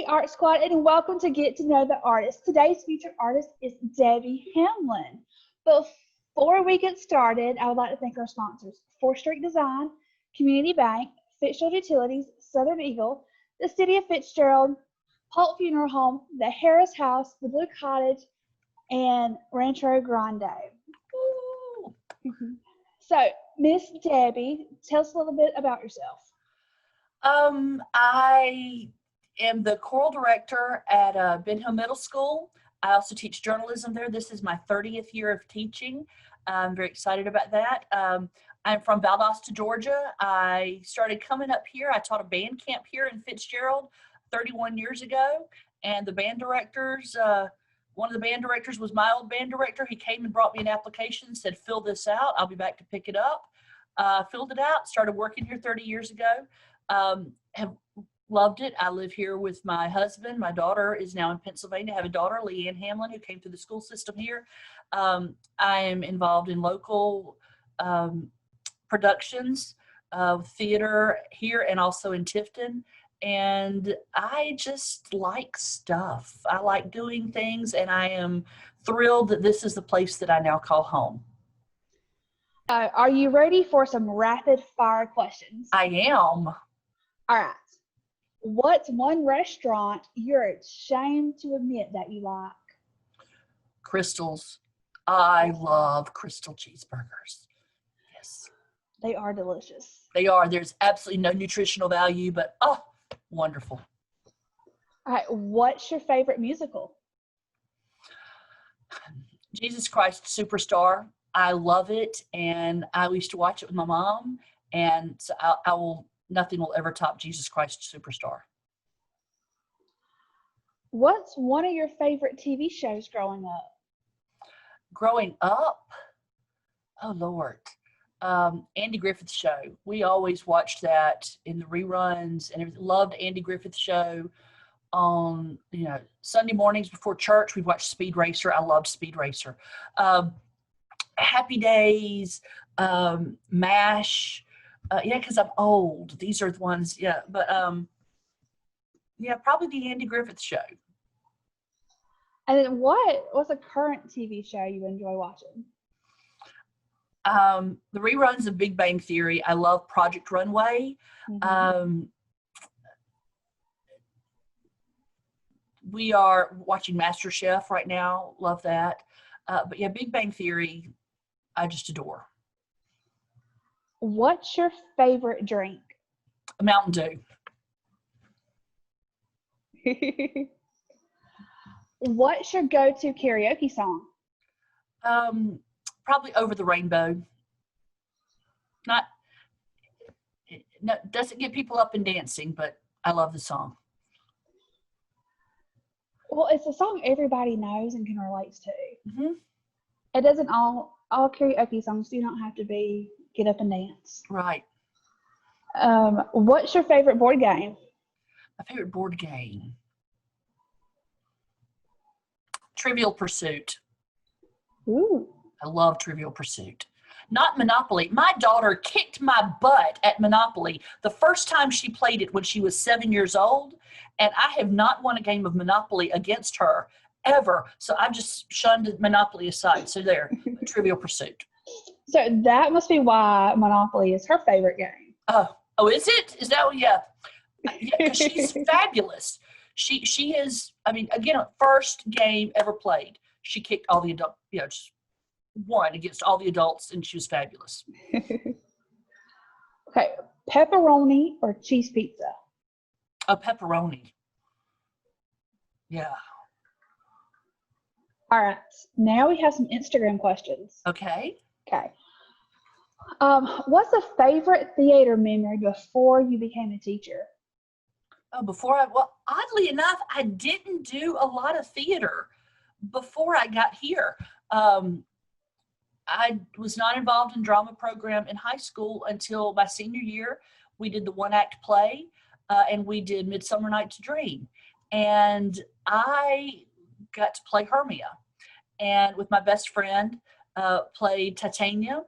Art Squad, and welcome to Get to Know the Artist. Today's featured artist is Debbie Hamlin. Before we get started, I would like to thank our sponsors, 4th Street Design, Community Bank, Fitzgerald Utilities, Southern Eagle, the City of Fitzgerald, Paulk Funeral Home, the Harris House, the Blue Cottage, and Rancho Grande. So, Miss Debbie, tell us a little bit about yourself. I am the choral director at Ben Hill Middle School. I also teach journalism there. This is my 30th year of teaching. I'm very excited about that. I'm from Valdosta, Georgia. I started coming up here. I taught a band camp here in Fitzgerald 31 years ago. And the band directors, one of the band directors was my old band director. He came and brought me an application, said, fill this out. I'll be back to pick it up. Filled it out, started working here 30 years ago. Have loved it. I live here with my husband. My daughter is now in Pennsylvania. I have a daughter, Leanne Hamlin, who came through the school system here. I am involved in local productions of theater here and also in Tifton. And I just like stuff. I like doing things, and I am thrilled that this is the place that I now call home. Are you ready for some rapid fire questions? I am. All right. What's one restaurant you're ashamed to admit that you like? Crystals. I love Crystal cheeseburgers. Yes. They are delicious. They are. There's absolutely no nutritional value, but wonderful. All right. What's your favorite musical? Jesus Christ Superstar. I love it, and I used to watch it with my mom, and so nothing will ever top Jesus Christ Superstar. What's one of your favorite TV shows growing up? Growing up? Oh, Lord. Andy Griffith Show. We always watched that in the reruns and everything. Loved Andy Griffith Show. On, Sunday mornings before church, we'd watch Speed Racer. I loved Speed Racer. Happy Days, MASH. Because I'm old. These are the ones, but probably the Andy Griffith Show. And then what's a current TV show you enjoy watching? The reruns of Big Bang Theory. I love Project Runway. Mm-hmm. We are watching MasterChef right now. Love that. But Big Bang Theory, I just adore. What's your favorite drink? A Mountain Dew. What's your go-to karaoke song? Probably Over the Rainbow. Doesn't get people up and dancing, but I love the song. Well, it's a song everybody knows and can relate to. Mm-hmm. It doesn't all karaoke songs do not have to be get up and dance. Right. What's your favorite board game? My favorite board game? Trivial Pursuit. Ooh. I love Trivial Pursuit. Not Monopoly. My daughter kicked my butt at Monopoly the first time she played it when she was 7 years old, and I have not won a game of Monopoly against her ever. So I've just shunned Monopoly aside. So there, Trivial Pursuit. So that must be why Monopoly is her favorite game. Oh, is it? Is that what? Yeah. Because she's fabulous. She is. I mean, again, first game ever played. She kicked all the adults. Just won against all the adults, and she was fabulous. Okay, pepperoni or cheese pizza? Pepperoni. Yeah. All right. Now we have some Instagram questions. Okay. What's a favorite theater memory before you became a teacher? Oddly enough, I didn't do a lot of theater before I got here. I was not involved in drama program in high school until my senior year. We did the one-act play, and we did Midsummer Night's Dream. And I got to play Hermia. And with my best friend, played Titania.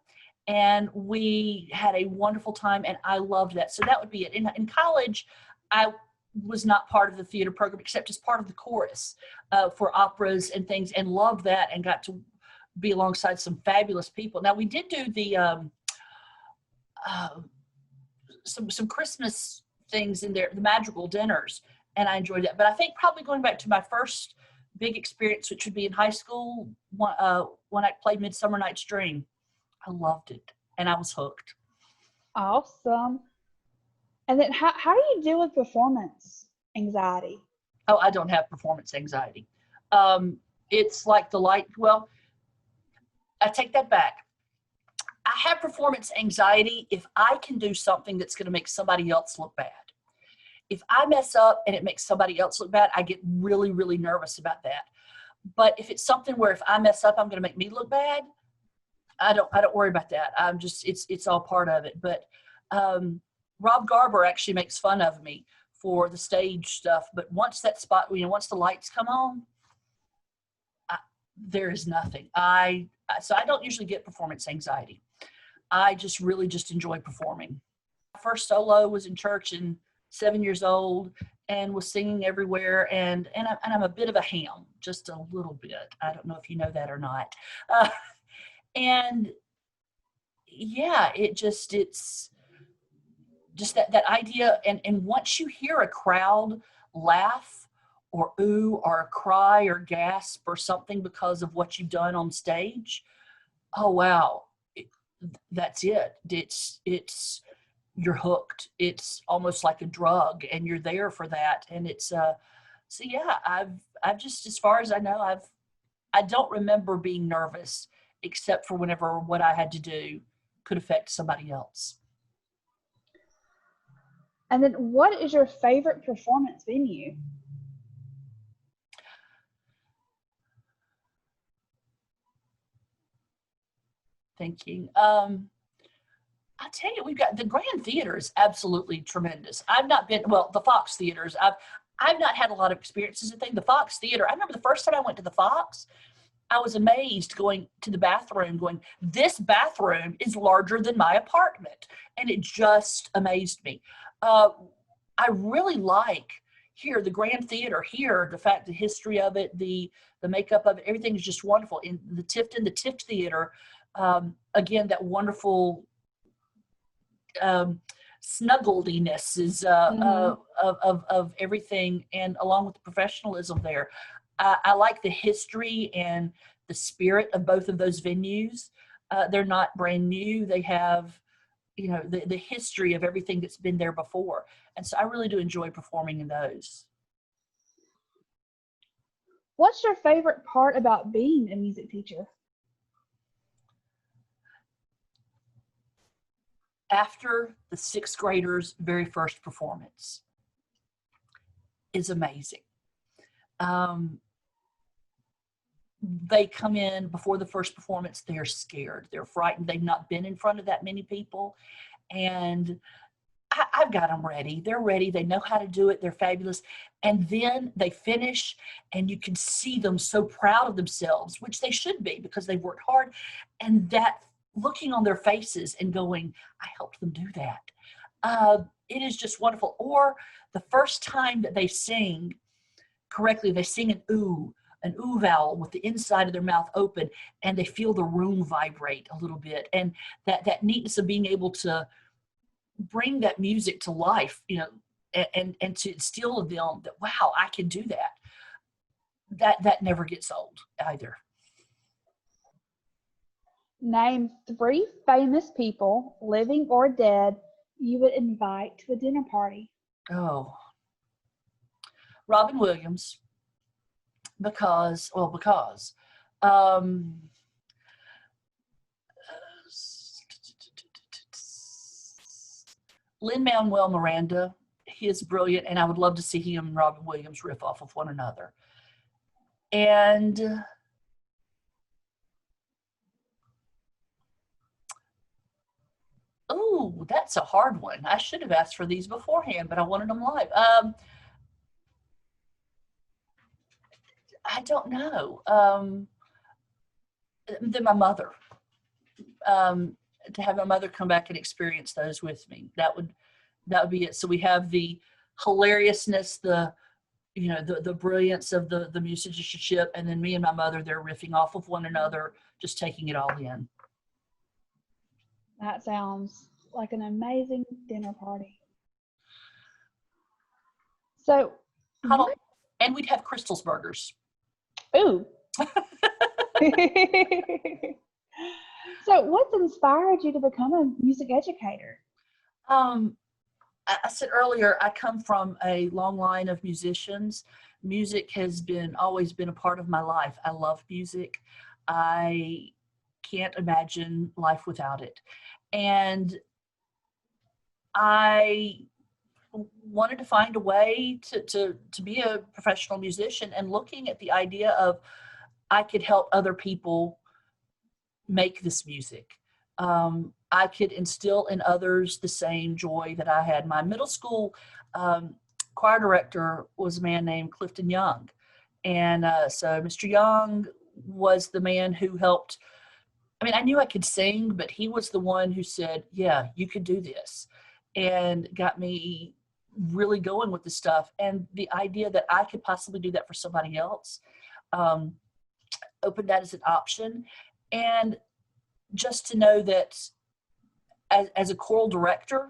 And we had a wonderful time, and I loved that. So that would be it. In college, I was not part of the theater program except as part of the chorus for operas and things, and loved that and got to be alongside some fabulous people. Now we did do the some Christmas things in there, the magical dinners, and I enjoyed that. But I think probably going back to my first big experience, which would be in high school, when I played Midsummer Night's Dream. I loved it, and I was hooked. Awesome. And then how do you deal with performance anxiety? Oh, I don't have performance anxiety. It's like well, I take that back. I have performance anxiety if I can do something that's going to make somebody else look bad. If I mess up and it makes somebody else look bad, I get really, really nervous about that. But if it's something where if I mess up, I'm going to make me look bad, I don't worry about that. I'm just, it's all part of it. But Rob Garber actually makes fun of me for the stage stuff. But once that spot, once the lights come on, there is nothing. So I don't usually get performance anxiety. I just really just enjoy performing. My first solo was in church and 7 years old, and was singing everywhere, and I'm a bit of a ham, just a little bit. I don't know if you know that or not. And yeah, it's just that idea. And once you hear a crowd laugh or ooh or cry or gasp or something because of what you've done on stage, oh wow, that's it. It's you're hooked. It's almost like a drug, and you're there for that. And it's so yeah, I've just, as far as I know, I don't remember being nervous except for whenever what I had to do could affect somebody else. And then what is your favorite performance venue? Thinking. I tell you, we've got the Grand Theater is absolutely tremendous. I've not been, well, the Fox Theaters. I've not had a lot of experiences with the Fox Theater. I remember the first time I went to the Fox, I was amazed going to the bathroom, going, this bathroom is larger than my apartment. And it just amazed me. I really like here, the Grand Theater here, the fact, the history of it, the makeup of it, everything is just wonderful. In the Tift Theater, again, that wonderful snugglediness is of everything, and along with the professionalism there. I like the history and the spirit of both of those venues. They're not brand new. They have, the history of everything that's been there before. And so I really do enjoy performing in those. What's your favorite part about being a music teacher? After the sixth graders' very first performance is amazing. They come in before the first performance, they're scared, they're frightened, they've not been in front of that many people, and I've got them ready. They're ready, they know how to do it, they're fabulous, and then they finish, and you can see them so proud of themselves, which they should be because they've worked hard, and that looking on their faces and going, I helped them do that. It is just wonderful. Or the first time that they sing correctly, they sing an ooh vowel with the inside of their mouth open, and they feel the room vibrate a little bit. And that neatness of being able to bring that music to life, and to instill in them that, wow, I can do that. That never gets old either. Name 3 famous people, living or dead, you would invite to a dinner party. Oh, Robin Williams, because Lin-Manuel Miranda, he is brilliant, and I would love to see him and Robin Williams riff off of one another. And oh, that's a hard one. I should have asked for these beforehand, but I wanted them live. I don't know. Then my mother. To have my mother come back and experience those with me. That would be it. So we have the hilariousness, the brilliance of the musicianship, and then me and my mother, they're riffing off of one another, just taking it all in. That sounds like an amazing dinner party. So, and we'd have Crystal's burgers. Ooh. So, what's inspired you to become a music educator? I said earlier, I come from a long line of musicians. Music has always been a part of my life. I love music. I can't imagine life without it. And I wanted to find a way to be a professional musician, and looking at the idea of I could help other people make this music. I could instill in others the same joy that I had. My middle school choir director was a man named Clifton Young. And so Mr. Young was the man who helped. I mean, I knew I could sing, but he was the one who said, yeah, you could do this, and got me really going with the stuff. And the idea that I could possibly do that for somebody else opened that as an option. And just to know that as a choral director,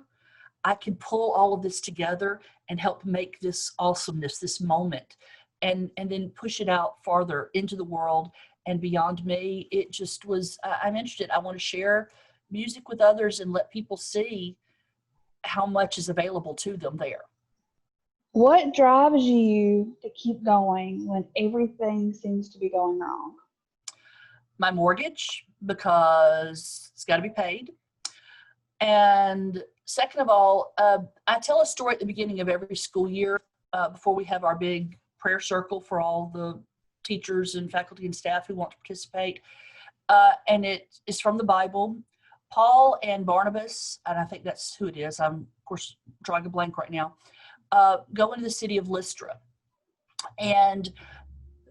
I can pull all of this together and help make this awesomeness, this moment, and then push it out farther into the world and beyond me. It just was, I'm interested. I want to share music with others and let people see how much is available to them there. What drives you to keep going when everything seems to be going wrong? My mortgage, because it's got to be paid. And second of all, I tell a story at the beginning of every school year before we have our big prayer circle for all the teachers and faculty and staff who want to participate. And it is from the Bible. Paul and Barnabas, and I think that's who it is, I'm of course drawing a blank right now, go into the city of Lystra. And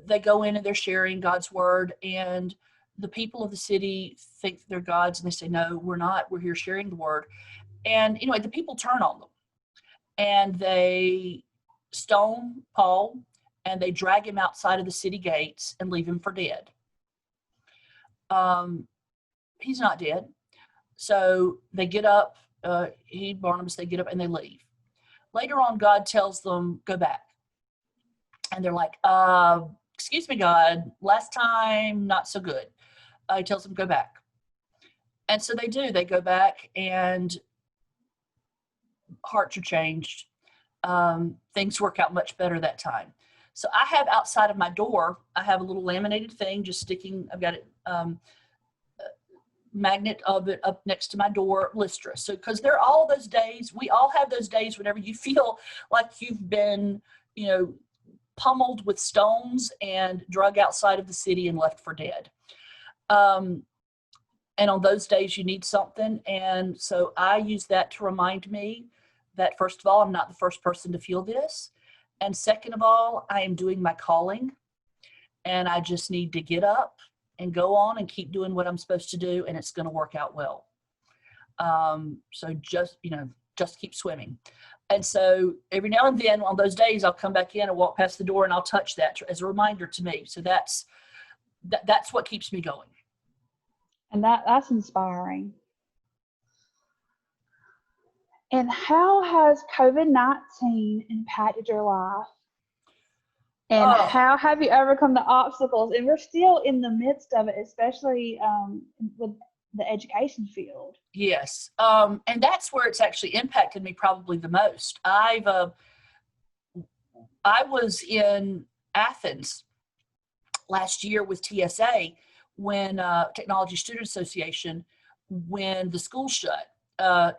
they go in and they're sharing God's word, and the people of the city think they're gods, and they say, no, we're not. We're here sharing the word. And anyway, the people turn on them, and they stone Paul, and they drag him outside of the city gates and leave him for dead. He's not dead. So they get up, Barnabas, they get up and they leave. Later on, God tells them, go back. And they're like, excuse me, God, last time, not so good. He tells them, go back. And so they do. They go back, and hearts are changed. Things work out much better that time. So I have outside of my door, I have a little laminated thing just sticking. I've got it, magnet of it up next to my door, Lystra. So, because there are all those days, we all have those days whenever you feel like you've been, pummeled with stones and drug outside of the city and left for dead. And on those days you need something. And so I use that to remind me that, first of all, I'm not the first person to feel this. And second of all, I am doing my calling, and I just need to get up and go on and keep doing what I'm supposed to do, and it's going to work out well. So just keep swimming. And so every now and then on those days, I'll come back in and walk past the door, and I'll touch that as a reminder to me. So that's what keeps me going. And that's inspiring. And how has COVID-19 impacted your life? And how have you overcome the obstacles? And we're still in the midst of it, especially with the education field. Yes. And that's where it's actually impacted me probably the most. I was in Athens last year with TSA when Technology Student Association, when the school shut.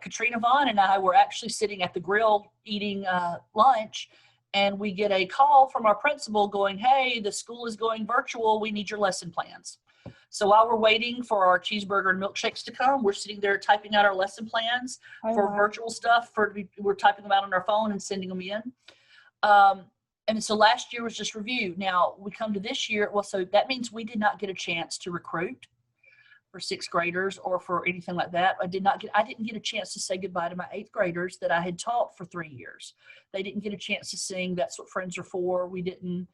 Katrina Vaughn and I were actually sitting at the grill eating lunch, and we get a call from our principal going, hey, the school is going virtual. We need your lesson plans. So while we're waiting for our cheeseburger and milkshakes to come, we're sitting there typing out our lesson plans for virtual stuff. We're typing them out on our phone and sending them in. And so last year was just review. Now we come to this year. Well, so that means we did not get a chance to recruit. for sixth graders or for anything like that. I didn't get a chance to say goodbye to my eighth graders that I had taught for 3 years. They didn't get a chance to sing That's What Friends Are For. We didn't.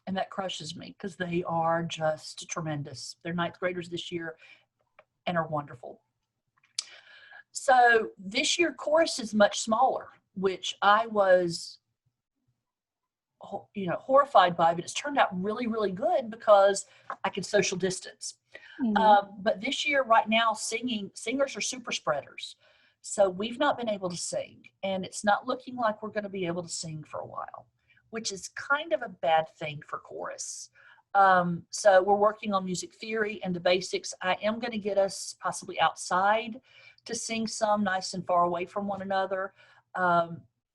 And that crushes me because they are just tremendous. They're ninth graders this year and are wonderful. So this year chorus is much smaller, which I was, horrified by, but it's turned out really, really good because I can social distance. But this year, right now, singers are super spreaders. So we've not been able to sing, and it's not looking like we're going to be able to sing for a while, which is kind of a bad thing for chorus. So we're working on music theory and the basics. I am going to get us possibly outside to sing some nice and far away from one another.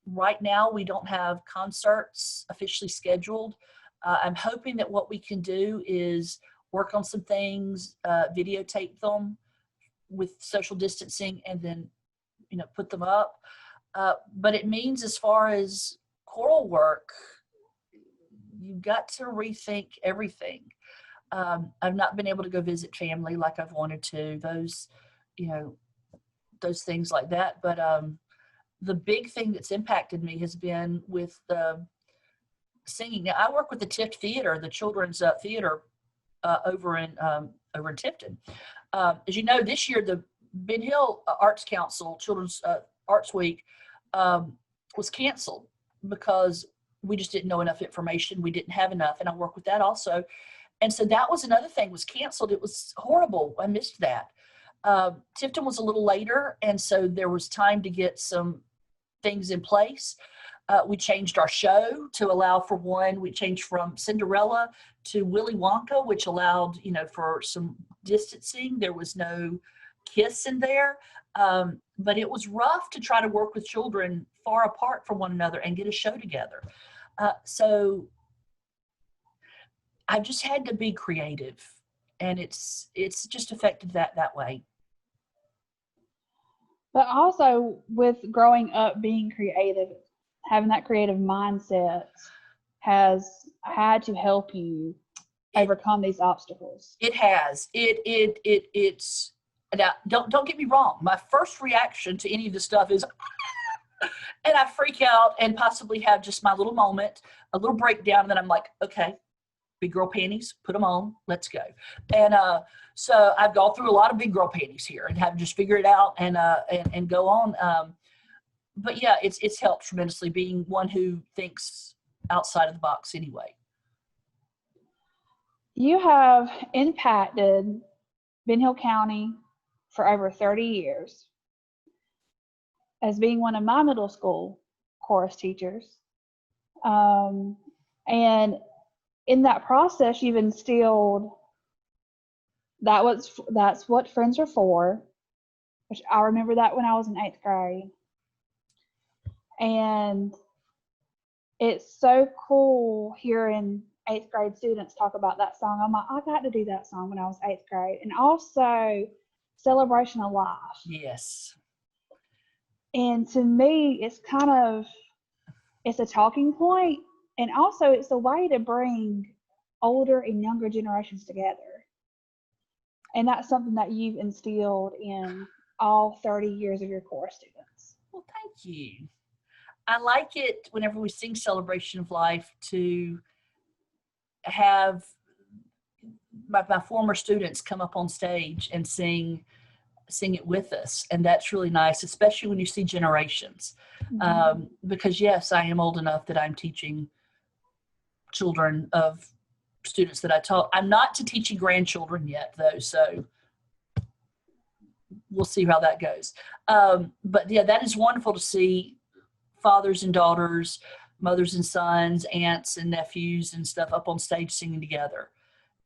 Right now, we don't have concerts officially scheduled. I'm hoping that what we can do is work on some things, videotape them with social distancing, and then, put them up. But it means as far as choral work, you've got to rethink everything. I've not been able to go visit family like I've wanted to, those things like that. But the big thing that's impacted me has been with the singing. Now, I work with the Tift Theater, the children's theater over in Tifton. As you know, this year the Ben Hill Arts Council Children's Arts Week was canceled because we just didn't know enough information. We didn't have enough, and I work with that also. And so that was another thing, was canceled. It was horrible. I missed that. Tifton was a little later, and so there was time to get some things in place. We changed our show to allow for one. We changed from Cinderella to Willy Wonka, which allowed, for some distancing. There was no kiss in there. But it was rough to try to work with children far apart from one another and get a show together. So I've just had to be creative, and it's just affected that way. But also with growing up being creative, having that creative mindset has had to help you overcome these obstacles. It has. It's now, don't get me wrong. My first reaction to any of this stuff is, and I freak out and possibly have just my little moment, a little breakdown, and then I'm like, okay, big girl panties, put them on, let's go. And so I've gone through a lot of big girl panties here and have just figured it out and go on. But yeah, it's helped tremendously being one who thinks outside of the box anyway. You have impacted Ben Hill County for over 30 years as being one of my middle school chorus teachers. And in that process, you've instilled that's what friends are for, which I remember that when I was in 8th grade. And it's so cool hearing 8th grade students talk about that song. I'm like, I got to do that song when I was 8th grade. And also Celebration of Life. Yes. And to me, it's a talking point, and also it's a way to bring older and younger generations together. And that's something that you've instilled in all 30 years of your chorus students. Well, thank you. I like it whenever we sing Celebration of Life to have my former students come up on stage and sing it with us, and that's really nice, especially when you see generations. Mm-hmm. Because yes, I am old enough that I'm teaching children of students that I taught. I'm not to teaching grandchildren yet, though, so we'll see how that goes. But yeah, that is wonderful to see fathers and daughters, mothers and sons, aunts and nephews and stuff up on stage singing together.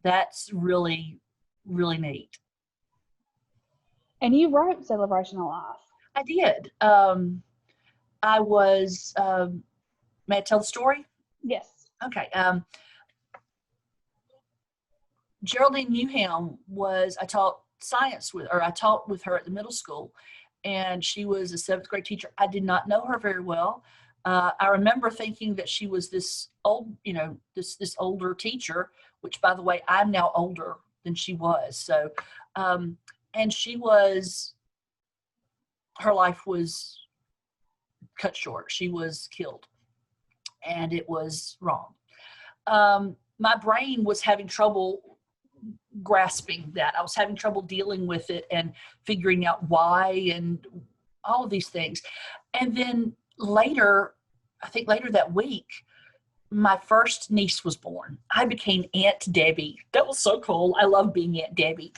That's really, really neat. And you wrote Celebration of Life. I did. I was, may I tell the story? Yes. Okay. Geraldine Newham I taught science with, or I taught with her at the middle school, and she was a 7th grade teacher. I did not know her very well. I remember thinking that she was this old, this older teacher, which, by the way, I'm now older than she was. So, and her life was cut short. She was killed, and it was wrong. My brain was having trouble grasping that. I was having trouble dealing with it and figuring out why and all of these things. And then later, I think later that week, my first niece was born. I became Aunt Debbie. That was so cool. I love being Aunt Debbie.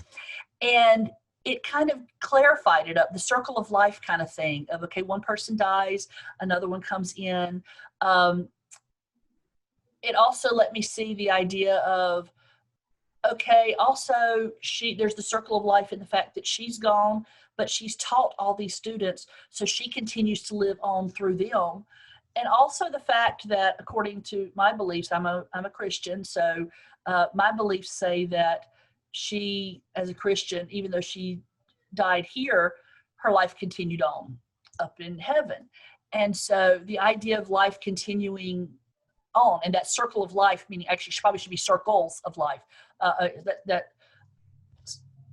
And it kind of clarified it up, the circle of life kind of thing of, okay, one person dies, another one comes in. It also let me see the idea of, okay, also there's the circle of life in the fact that she's gone, but she's taught all these students, so she continues to live on through them. And also the fact that, according to my beliefs, I'm a Christian, so my beliefs say that she, as a Christian, even though she died here, her life continued on up in heaven. And so the idea of life continuing on, and that circle of life, meaning actually probably should be circles of life,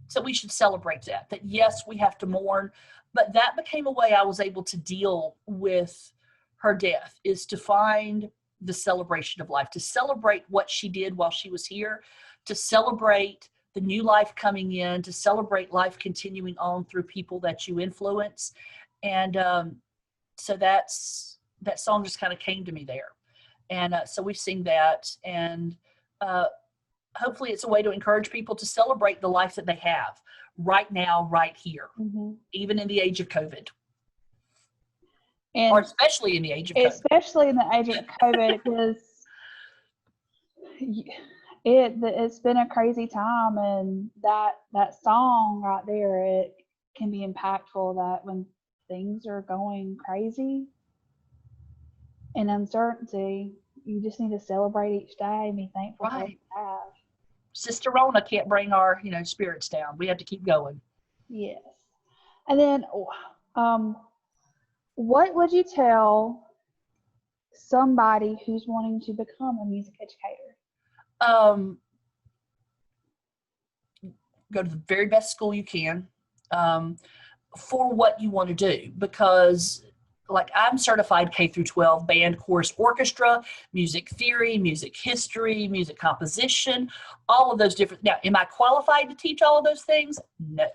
so we should celebrate that yes, we have to mourn, but that became a way I was able to deal with her death, is to find the celebration of life, to celebrate what she did while she was here, to celebrate the new life coming in, to celebrate life continuing on through people that you influence. And so that song just kind of came to me there. And so we sing that, and hopefully it's a way to encourage people to celebrate the life that they have right now, right here, even in the age of COVID. Or especially in the age of COVID. Especially in the age of COVID, because it's been a crazy time, and that song right there, it can be impactful, that when things are going crazy and uncertainty, you just need to celebrate each day and be thankful for what you have. Sister Rona can't bring our, spirits down. We have to keep going. Yes. And then, what would you tell somebody who's wanting to become a music educator? Go to the very best school you can for what you want to do, because like I'm certified K through 12 band, chorus, orchestra, music theory, music history, music composition, all of those different. Now, am I qualified to teach all of those things? No,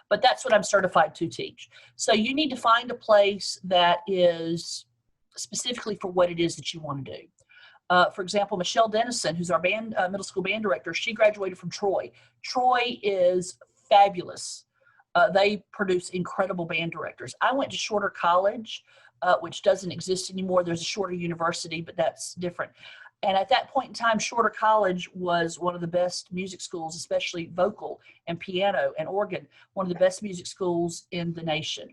but that's what I'm certified to teach. So you need to find a place that is specifically for what it is that you want to do. For example, Michelle Dennison, who's our band middle school band director, she graduated from Troy. Troy is fabulous. They produce incredible band directors. I went to Shorter College, which doesn't exist anymore. There's a Shorter University, but that's different. And at that point in time, Shorter College was one of the best music schools, especially vocal and piano and organ, one of the best music schools in the nation.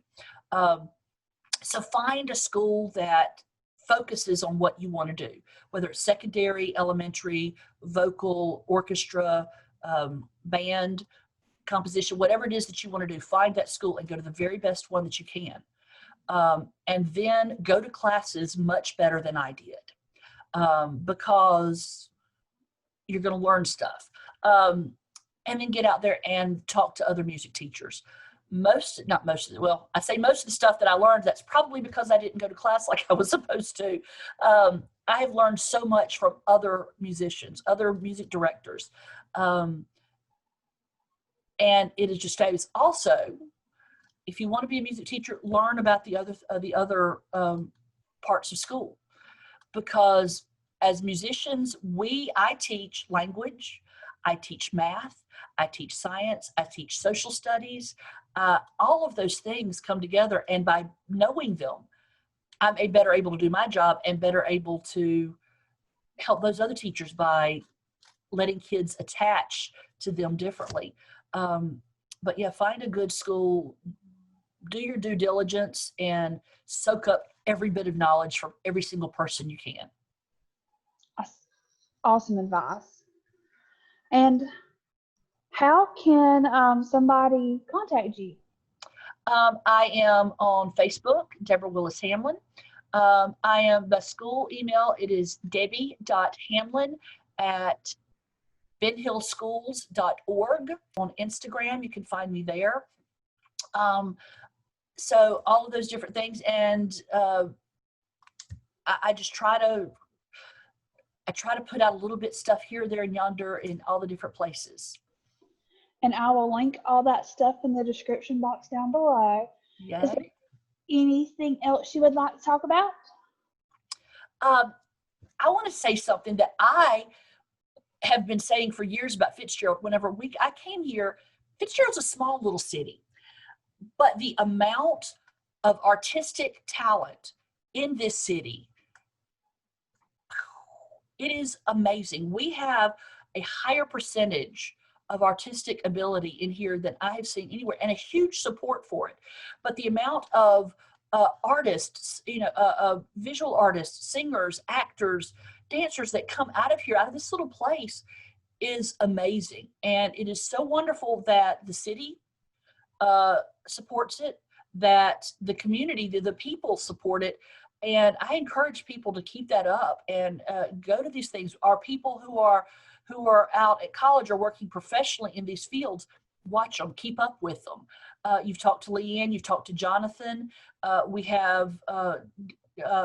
So find a school that focuses on what you want to do, whether it's secondary, elementary, vocal, orchestra, band, composition, whatever it is that you want to do. Find that school and go to the very best one that you can. And then go to classes much better than I did, because you're going to learn stuff. And then get out there and talk to other music teachers. Most of the stuff that I learned, that's probably because I didn't go to class like I was supposed to. I have learned so much from other musicians, other music directors. And it is just fabulous. Also, if you want to be a music teacher, learn about the other parts of school, because as musicians, I teach language, I teach math, I teach science, I teach social studies. All of those things come together, and by knowing them, I'm better able to do my job and better able to help those other teachers by letting kids attach to them differently. But yeah, find a good school, do your due diligence, and soak up every bit of knowledge from every single person you can. Awesome advice. And how can somebody contact you? I am on Facebook, Deborah Willis Hamlin. I am the school email. It is debbie.hamlin at benhillschools.org. On Instagram, you can find me there. So all of those different things, and I just try to put out a little bit stuff here, there, and yonder in all the different places. And I will link all that stuff in the description box down below. Yeah. Is there anything else you would like to talk about? I want to say something that I have been saying for years about Fitzgerald. Whenever I came here, Fitzgerald's a small little city, but the amount of artistic talent in this city, it is amazing. We have a higher percentage of artistic ability in here than I have seen anywhere, and a huge support for it. But the amount of artists, visual artists, singers, actors, dancers that come out of here, out of this little place, is amazing. And it is so wonderful that the city supports it, that the community, the people support it. And I encourage people to keep that up and go to these things. Our people who are out at college or working professionally in these fields, watch them, keep up with them. You've talked to Leanne, you've talked to Jonathan. We have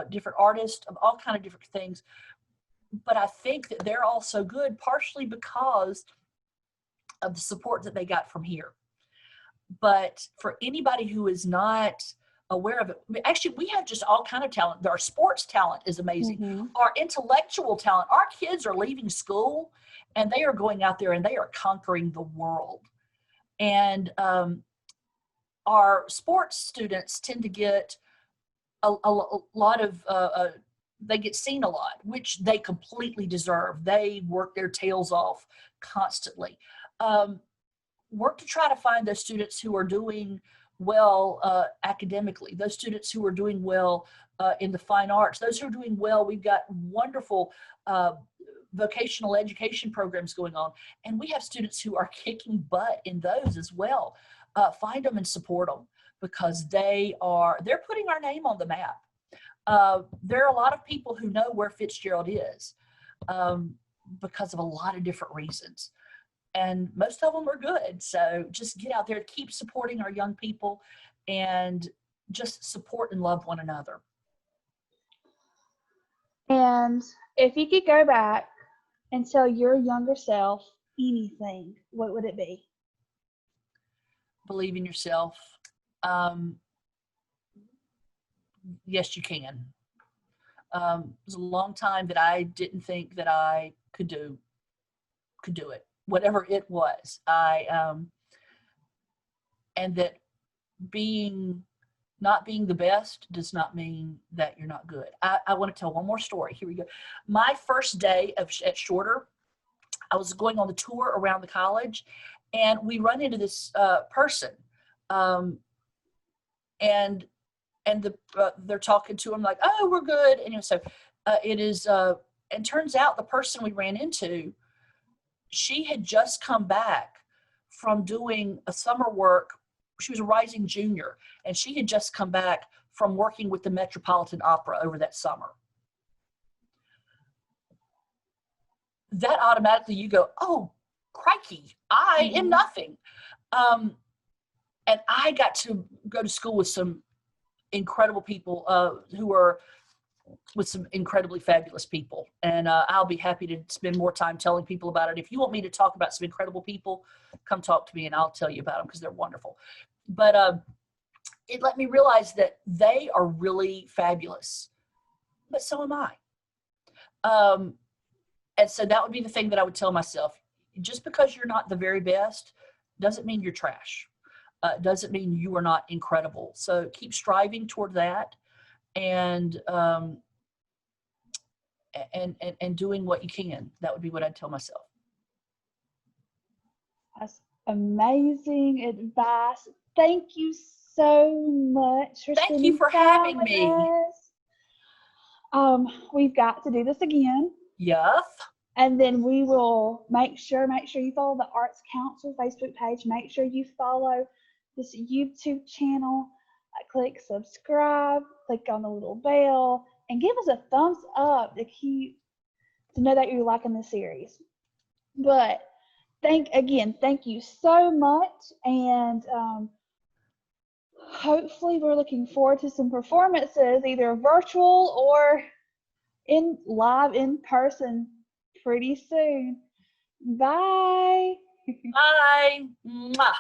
different artists of all kind of different things. But I think that they're all so good, partially because of the support that they got from here. But for anybody who is not aware of it, actually, we have just all kind of talent. Our sports talent is amazing. Mm-hmm. Our intellectual talent, our kids are leaving school and they are going out there and they are conquering the world. And our sports students tend to get a lot of, they get seen a lot, which they completely deserve. They work their tails off constantly. Work to try to find those students who are doing well academically, those students who are doing well in the fine arts, those who are doing well. We've got wonderful vocational education programs going on, and we have students who are kicking butt in those as well. Find them and support them, because they're putting our name on the map. There are a lot of people who know where Fitzgerald is because of a lot of different reasons. And most of them are good. So just get out there, keep supporting our young people, and just support and love one another. And if you could go back and tell your younger self anything, what would it be? Believe in yourself. Yes, you can. It was a long time that I didn't think that I could do it. Whatever it was, and that not being the best does not mean that you're not good. I want to tell one more story. Here we go. My first day at Shorter, I was going on the tour around the college, and we run into this person, and they're talking to him like, "Oh, we're good," and so it is. And turns out the person we ran into, she had just come back from doing a summer work. She was a rising junior, and she had just come back from working with the Metropolitan Opera over that summer. That automatically you go, oh, crikey, I am nothing. And I got to go to school with some incredible people with some incredibly fabulous people. And I'll be happy to spend more time telling people about it. If you want me to talk about some incredible people, come talk to me and I'll tell you about them, because they're wonderful. But it let me realize that they are really fabulous, but so am I. And so that would be the thing that I would tell myself. Just because you're not the very best doesn't mean you're trash. Doesn't mean you are not incredible. So keep striving toward that. And doing what you can. That would be what I'd tell myself. That's amazing advice. Thank you so much for Thank you for having me. We've got to do this again. Yes. And then we will make sure you follow the Arts Council Facebook page. Make sure you follow this YouTube channel. Click subscribe, click on the little bell, and give us a thumbs up to know that you're liking the series. But thank you so much. And hopefully we're looking forward to some performances, either virtual or in person pretty soon. Bye. Bye. Mwah.